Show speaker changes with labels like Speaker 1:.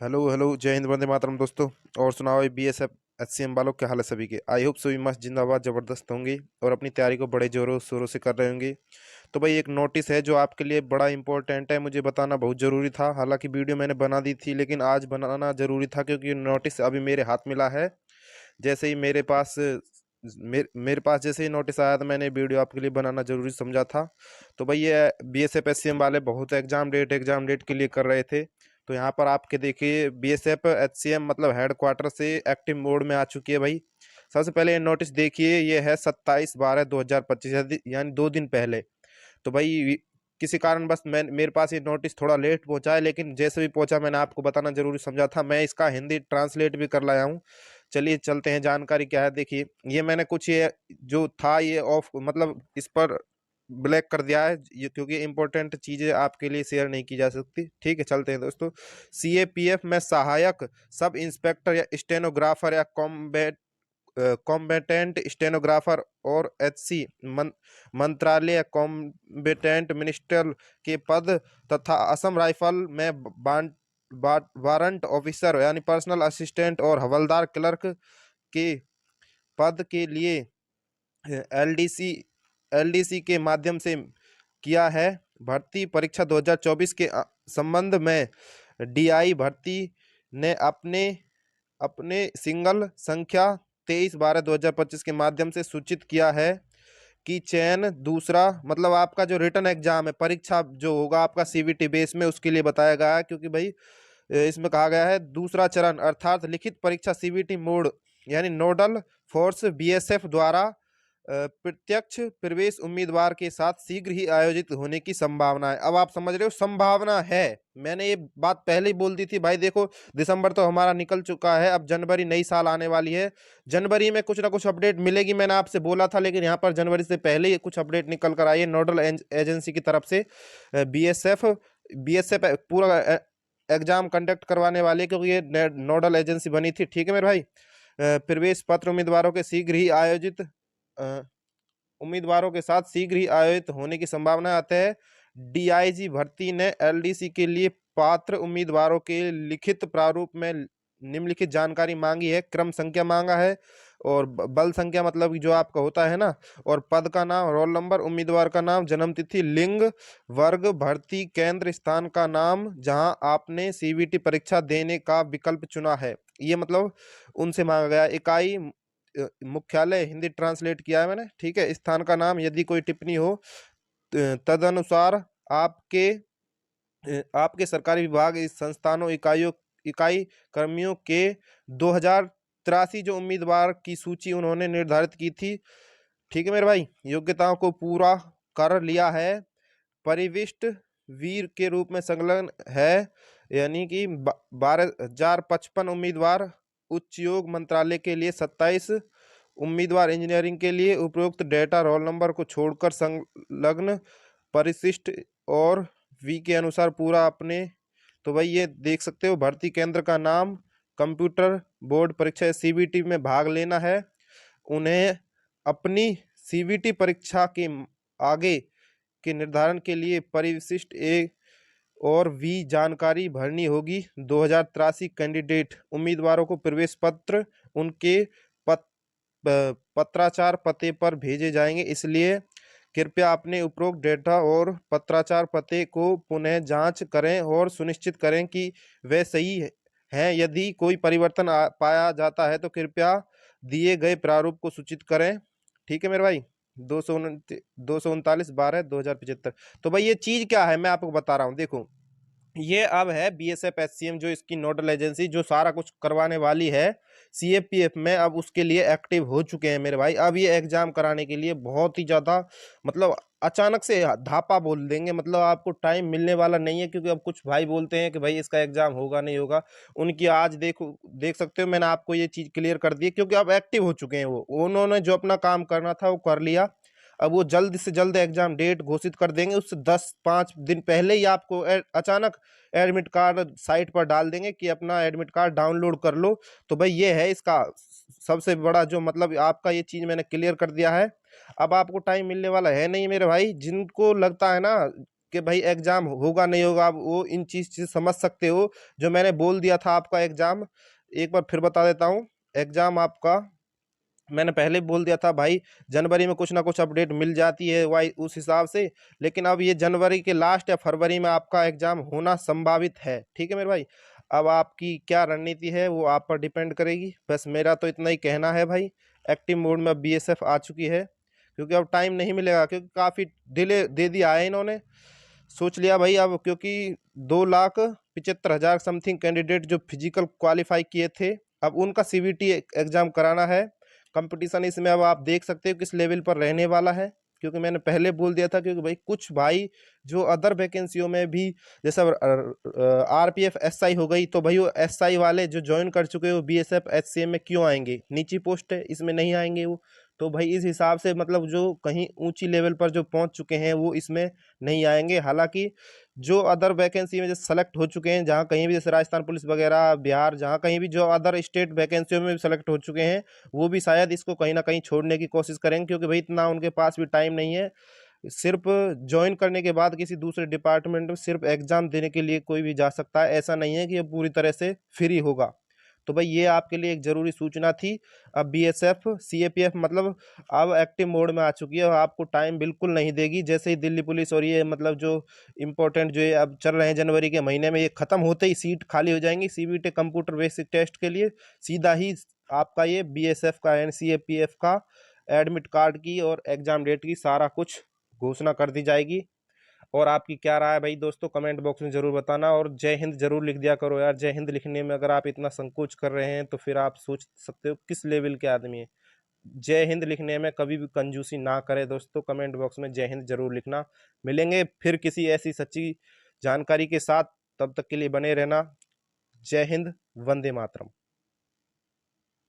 Speaker 1: Hello hello, जय हिंद, वंदे मातरम दोस्तों। और सुनाओ बीएसएफ एचसीएम वालों, क्या हाल है सभी के? आई होप सभी मस्त जिंदाबाद जबरदस्त होंगे और अपनी तैयारी को बड़े जोरों शोरों से कर रहे होंगे। तो भाई, एक नोटिस है जो आपके लिए बड़ा इंपॉर्टेंट है, मुझे बताना बहुत जरूरी था। हालांकि वीडियो मैंने बना दी थी, लेकिन आज बनाना जरूरी था क्योंकि नोटिस अभी मेरे हाथ मिला है। जैसे ही मेरे पास जैसे ही नोटिस आया तो मैंने वीडियो आपके लिए बनाना जरूरी समझा था। तो भाई, ये बीएसएफ एचसीएम वाले बहुत एग्जाम डेट के लिए कर रहे थे। तो यहाँ पर आपके देखिए, बीएसएफ एचसीएम मतलब हेडक्वार्टर से एक्टिव मोड में आ चुकी है भाई। सबसे पहले ये नोटिस देखिए, ये है 27/12/2025, यानी 2 दिन पहले। तो भाई, किसी कारण बस मैं मेरे पास ये नोटिस थोड़ा लेट पहुंचा है, लेकिन जैसे भी पहुंचा मैंने आपको बताना जरूरी समझा था। मैं इसका हिंदी ट्रांसलेट भी कर लाया हूँ। चलिए चलते हैं, जानकारी क्या है देखिए। ये मैंने कुछ ये जो था ये ऑफ मतलब इस पर ब्लैक कर दिया है, ये क्योंकि इंपॉर्टेंट चीजें आपके लिए शेयर नहीं की जा सकती। ठीक है, चलते हैं दोस्तों। सीएपीएफ में सहायक सब इंस्पेक्टर या स्टेनोग्राफर या कॉम्बेटेंट स्टेनोग्राफर और एचसी मंत्रालय कॉम्बेटेंट मिनिस्टर के पद तथा असम राइफल में वारंट ऑफिसर यानी पर्सनल असिस्टेंट और हवलदार क्लर्क के पद के लिए एलडीसी एलडीसी के माध्यम से किया है। भर्ती परीक्षा 2024 के संबंध में डीआई भर्ती ने अपने अपने सिंगल संख्या 23/12/2025 के माध्यम से सूचित किया है कि चयन दूसरा मतलब आपका जो रिटर्न एग्जाम है, परीक्षा जो होगा आपका सीवीटी बेस में, उसके लिए बताया गया है। क्योंकि भाई, इसमें कहा गया है दूसरा चरण अर्थात लिखित परीक्षा सीवीटी मोड यानी नोडल फोर्स बीएसएफ द्वारा प्रत्यक्ष प्रवेश उम्मीदवार के साथ शीघ्र ही आयोजित होने की संभावना है। अब आप समझ रहे हो, संभावना है। मैंने ये बात पहले ही बोल दी थी भाई। देखो, दिसंबर तो हमारा निकल चुका है, अब जनवरी नई साल आने वाली है। जनवरी में कुछ ना कुछ अपडेट मिलेगी, मैंने आपसे बोला था, लेकिन यहाँ पर जनवरी से पहले ही कुछ अपडेट निकल कर आई है नोडल एजेंसी की तरफ से। बीएसएफ बीएसएफ पूरा एग्जाम कंडक्ट करवाने वाले, क्योंकि ये नोडल एजेंसी बनी थी। ठीक है मेरे भाई। प्रवेश पत्र उम्मीदवारों के शीघ्र ही आयोजित उम्मीदवारों के साथ शीघ्र ही आयोजित होने की संभावना आते हैं। डीआईजी भर्ती ने एलडीसी के लिए पात्र उम्मीदवारों के लिखित प्रारूप में निम्नलिखित जानकारी मांगी है। क्रम संख्या मांगा है और बल संख्या मतलब कि जो आपका होता है ना, और पद का नाम, रोल नंबर, उम्मीदवार का नाम, जन्म तिथि, लिंग, वर्ग, भर्ती केंद्र, स्थान का नाम जहां आपने सीवीटी परीक्षा देने का विकल्प चुना है। ये मतलब उनसे मांगा गया। इकाई मुख्यालय हिंदी ट्रांसलेट किया है मैंने। ठीक है, स्थान का नाम, यदि कोई टिप्पणी हो तदनुसार आपके सरकारी विभाग, इस संस्थानों, इकाई कर्मियों के 2083 जो उम्मीदवार की सूची उन्होंने निर्धारित की थी। ठीक है मेरे भाई, योग्यताओं को पूरा कर लिया है, परिविष्ट वीर के रूप में संलग्न है, यानी कि 12,055 उम्मीदवार। उच्च योग मंत्रालय के लिए 27 उम्मीदवार। इंजीनियरिंग के लिए उपरोक्त डेटा रोल नंबर को छोड़कर संलग्न परिशिष्ट और वी के अनुसार पूरा अपने। तो भाई, ये देख सकते हो, भर्ती केंद्र का नाम, कंप्यूटर बोर्ड परीक्षा सीबीटी में भाग लेना है। उन्हें अपनी सीबीटी परीक्षा के आगे के निर्धारण के लिए परिशिष्ट ए और वी जानकारी भरनी होगी। 2083 कैंडिडेट उम्मीदवारों को प्रवेश पत्र उनके पत्राचार पते पर भेजे जाएंगे, इसलिए कृपया अपने उपरोक्त डेटा और पत्राचार पते को पुनः जांच करें और सुनिश्चित करें कि वे सही हैं। यदि कोई परिवर्तन पाया जाता है तो कृपया दिए गए प्रारूप को सूचित करें। ठीक है मेरे भाई। 239/12/2075। तो भाई, ये चीज क्या है मैं आपको बता रहा हूँ। देखो, ये अब है बीएसएफ एचसीएम जो इसकी नोडल एजेंसी जो सारा कुछ करवाने वाली है सीएपीएफ में, अब उसके लिए एक्टिव हो चुके हैं मेरे भाई। अब ये एग्जाम कराने के लिए बहुत ही ज्यादा मतलब अचानक से धापा बोल देंगे, मतलब आपको टाइम मिलने वाला नहीं है। क्योंकि अब कुछ भाई बोलते हैं कि भाई इसका एग्जाम होगा नहीं होगा, उनकी आज देख सकते हो, मैंने आपको ये चीज क्लियर कर दी, क्योंकि अब एक्टिव हो चुके हैं वो। उन्होंने जो अपना काम करना था वो कर लिया। अब वो जल्द से जल्द एग्जाम डेट घोषित कर देंगे, उससे 10-5 दिन पहले ही आपको अचानक एडमिट कार्ड साइट पर डाल देंगे कि अपना एडमिट कार्ड डाउनलोड कर लो। तो भाई, ये है इसका सबसे बड़ा जो मतलब आपका, ये चीज मैंने क्लियर कर दिया है। अब आपको टाइम मिलने वाला है नहीं मेरे भाई। जिनको लगता है ना कि भाई एग्जाम होगा नहीं होगा, आप वो इन चीज समझ सकते हो। जो मैंने बोल दिया था आपका एग्जाम, एक बार फिर बता देता हूँ। एग्जाम आपका मैंने पहले बोल दिया था भाई, जनवरी में कुछ ना कुछ अपडेट मिल जाती है वाई उस हिसाब से। लेकिन अब ये जनवरी के लास्ट या फरवरी में आपका एग्जाम होना संभावित है, ठीक है मेरे भाई। अब आपकी क्या रणनीति है वो आप पर डिपेंड करेगी, बस मेरा तो इतना ही कहना है भाई। एक्टिव मोड में बीएसएफ आ चुकी है, क्योंकि अब टाइम नहीं मिलेगा, क्योंकि काफ़ी डिले दे दिया है इन्होंने। सोच लिया भाई अब, क्योंकि 2,75,000 समथिंग कैंडिडेट जो फिजिकल क्वालिफाई किए थे, अब उनका सीवीटी एग्जाम कराना है। कंपटीशन इसमें अब आप देख सकते हो किस लेवल पर रहने वाला है, क्योंकि मैंने पहले बोल दिया था। क्योंकि भाई कुछ भाई जो अदर वैकेंसियों में भी, जैसे आरपीएफ एसआई हो गई, तो भाई वो एसआई वाले जो ज्वाइन कर चुके हो बीएसएफ एचसीएम में क्यों आएंगे, नीची पोस्ट है इसमें नहीं आएंगे वो। तो भाई इस हिसाब से मतलब जो कहीं ऊंची लेवल पर जो पहुंच चुके हैं वो इसमें नहीं आएंगे। हालांकि जो अदर वैकेंसी में जो सेलेक्ट हो चुके हैं, जहाँ कहीं भी, जैसे राजस्थान पुलिस वगैरह, बिहार, जहाँ कहीं भी जो अदर स्टेट वैकेंसियों में सेलेक्ट हो चुके हैं, वो भी शायद इसको कहीं ना कहीं छोड़ने की कोशिश करेंगे, क्योंकि भाई इतना उनके पास भी टाइम नहीं है। सिर्फ ज्वाइन करने के बाद किसी दूसरे डिपार्टमेंट में सिर्फ एग्जाम देने के लिए कोई भी जा सकता है, ऐसा नहीं है कि ये पूरी तरह से फ्री होगा। तो भाई ये आपके लिए एक जरूरी सूचना थी। अब बीएसएफ सीएपीएफ मतलब अब एक्टिव मोड में आ चुकी है और आपको टाइम बिल्कुल नहीं देगी। जैसे ही दिल्ली पुलिस और ये मतलब जो इम्पोर्टेंट जो ये अब चल रहे हैं जनवरी के महीने में, ये खत्म होते ही सीट खाली हो जाएंगी सीबीटी कंप्यूटर बेसिक टेस्ट के लिए, सीधा ही आपका ये बीएसएफ का यानी सीएपीएफ का एडमिट कार्ड की और एग्जाम डेट की सारा कुछ घोषणा कर दी जाएगी। और आपकी क्या राय है भाई दोस्तों, कमेंट बॉक्स में जरूर बताना। और जय हिंद जरूर लिख दिया करो यार। जय हिंद लिखने में अगर आप इतना संकोच कर रहे हैं तो फिर आप सोच सकते हो किस लेवल के आदमी है। जय हिंद लिखने में कभी भी कंजूसी ना करें दोस्तों, कमेंट बॉक्स में जय हिंद जरूर लिखना। मिलेंगे फिर किसी ऐसी सच्ची जानकारी के साथ, तब तक के लिए बने रहना। जय हिंद, वंदे मातरम।